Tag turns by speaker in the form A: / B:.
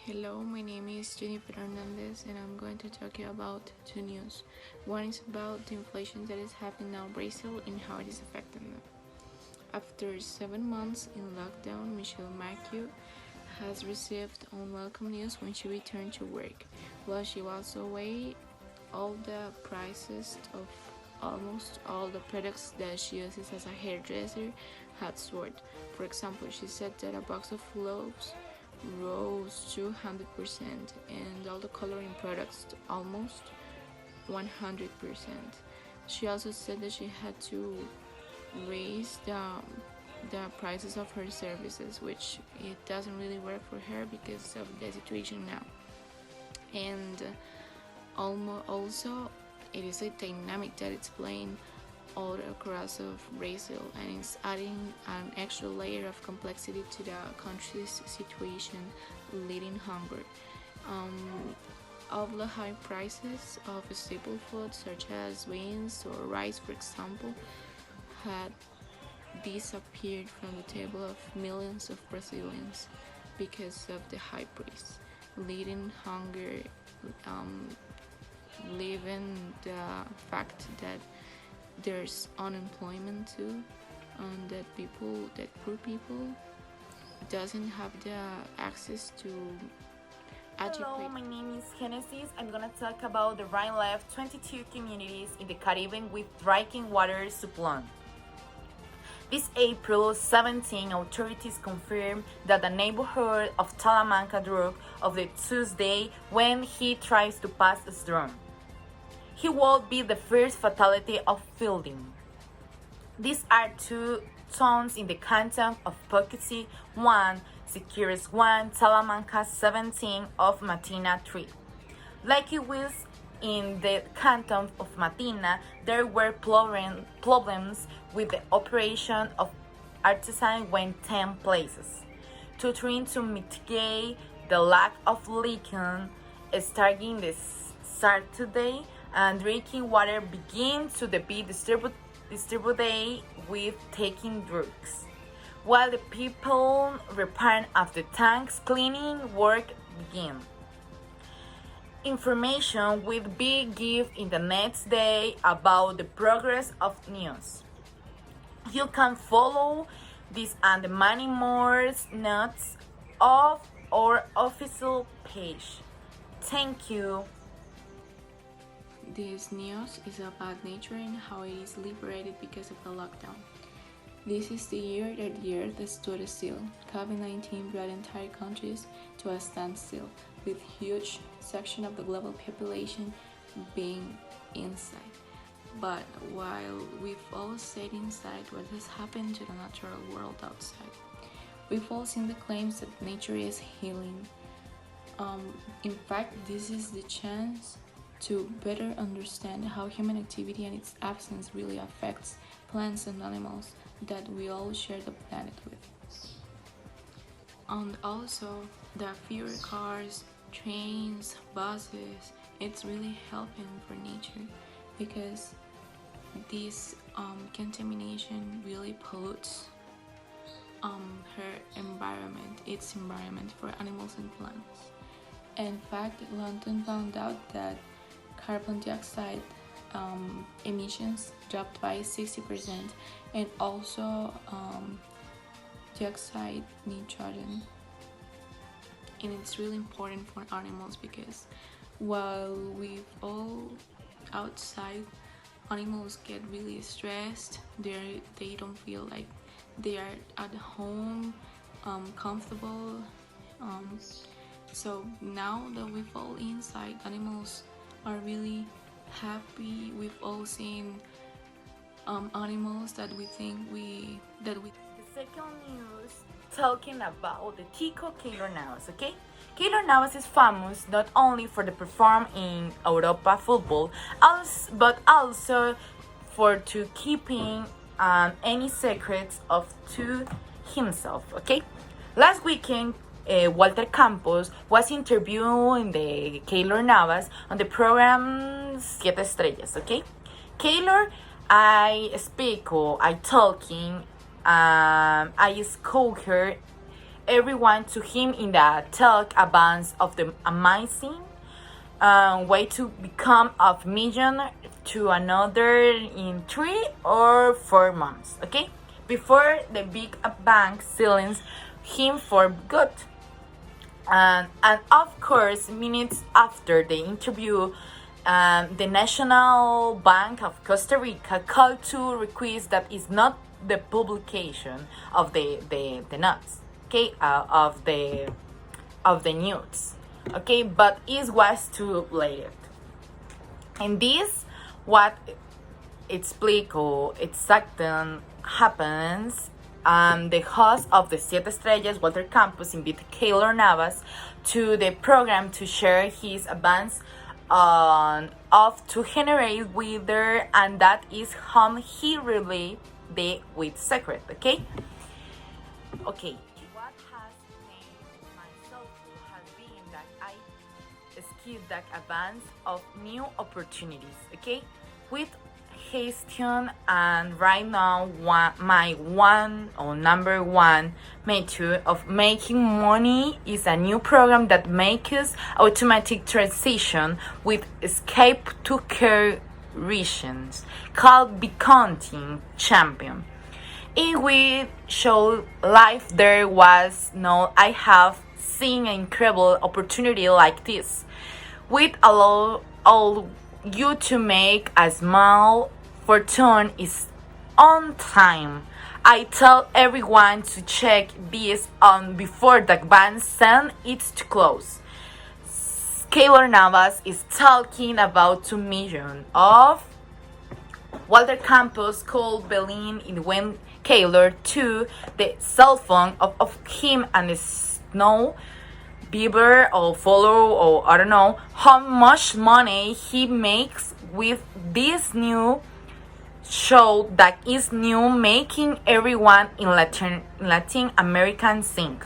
A: Hello, my name is Hernández and I'm going to talk you about two news. One is about the inflation that is happening now in Brazil and how it is affecting them. After 7 months in lockdown, Michelle Marquez has received unwelcome news when she returned to work. While she was away, all the prices of almost all the products that she uses as a hairdresser had soared. For example, she said that a box of clothes rose 200% and all the coloring products almost 100%. She also said that she had to raise the prices of her services, which it doesn't really work for her because of the situation now. And also it is a dynamic that it's playing all across of Brazil, and it's adding an extra layer of complexity to the country's situation, leading hunger. All the high prices of staple foods such as beans or rice, for example, had disappeared from the table of millions of Brazilians because of the high price, leading hunger, leaving the fact that there's unemployment too, and that poor people doesn't have the access to educate.
B: Hello, my name is Génesis. I'm gonna talk about the rain left 22 communities in the Caribbean with drinking water supply. This April 17, authorities confirmed that the neighborhood of Talamanca dropped of the Tuesday when he tries to pass a storm. He will be the first fatality of fielding. These are two towns in the canton of Poughkeepsie, 1, Secures 1, Talamanca 17 of Matina 3. Like it was in the canton of Matina, there were problems with the operation of artisan when 10 places. To try to mitigate the lack of leaking, starting this Saturday, and drinking water begin to be distributed with taking drugs. While the people repair after tanks, cleaning work begin. Information will be given in the next day about the progress of news. You can follow this and many more notes of our official page. Thank you.
A: This news is about nature and how it is liberated because of the lockdown. This is the year that the earth stood still. COVID-19 brought entire countries to a standstill, with huge section of the global population being inside. But while we've all stayed inside, what has happened to the natural world outside? We've all seen the claims that nature is healing. In fact, this is the chance to better understand how human activity and its absence really affects plants and animals that we all share the planet with. And also, the fewer cars, trains, buses, it's really helping for nature because this contamination really pollutes its environment for animals and plants. In fact, London found out that carbon dioxide emissions dropped by 60%, and also dioxide nitrogen. And it's really important for animals because while we've all outside, animals get really stressed. They don't feel like they are at home, comfortable. So now that we've all inside, animals are really happy. We've all seen animals that we think
B: The second news talking about the Tico Keylor Navas, okay? Keylor Navas is famous not only for the perform in Europa football, but also for to keeping any secrets of to himself, okay? Last weekend, Walter Campos was interviewing the Keylor Navas on the program Siete Estrellas, okay? Keylor, I talking, I scold her everyone to him in the talk advance of the amazing way to become a million to another in 3 or 4 months, okay? Before the big bank silenced him for good. And of course, minutes after the interview, the National Bank of Costa Rica called to request that is not the publication of the notes, okay, of the news, okay, but it was too late. And this what explica or exactly happens. The host of the Siete Estrellas, Walter Campos, invited Keylor Navas to the program to share his advance of to generate weather, and that is how he revealed the with secret. Okay. What has made myself has been that I skipped that advance of new opportunities. Okay, with Hastian, and right now my number one method of making money is a new program that makes automatic transition with escape to care regions called Becoming Champion. In which show life there was no I have seen an incredible opportunity like this, which allow all you to make a small fortune is on time. I tell everyone to check this on before the bank send it to close. Keylor Navas is talking about 2 million of Walter Campos called Berlin in when Keylor to the cell phone of him and the snow Bieber or follow or I don't know how much money he makes with this new show that is new making everyone in Latin American sing.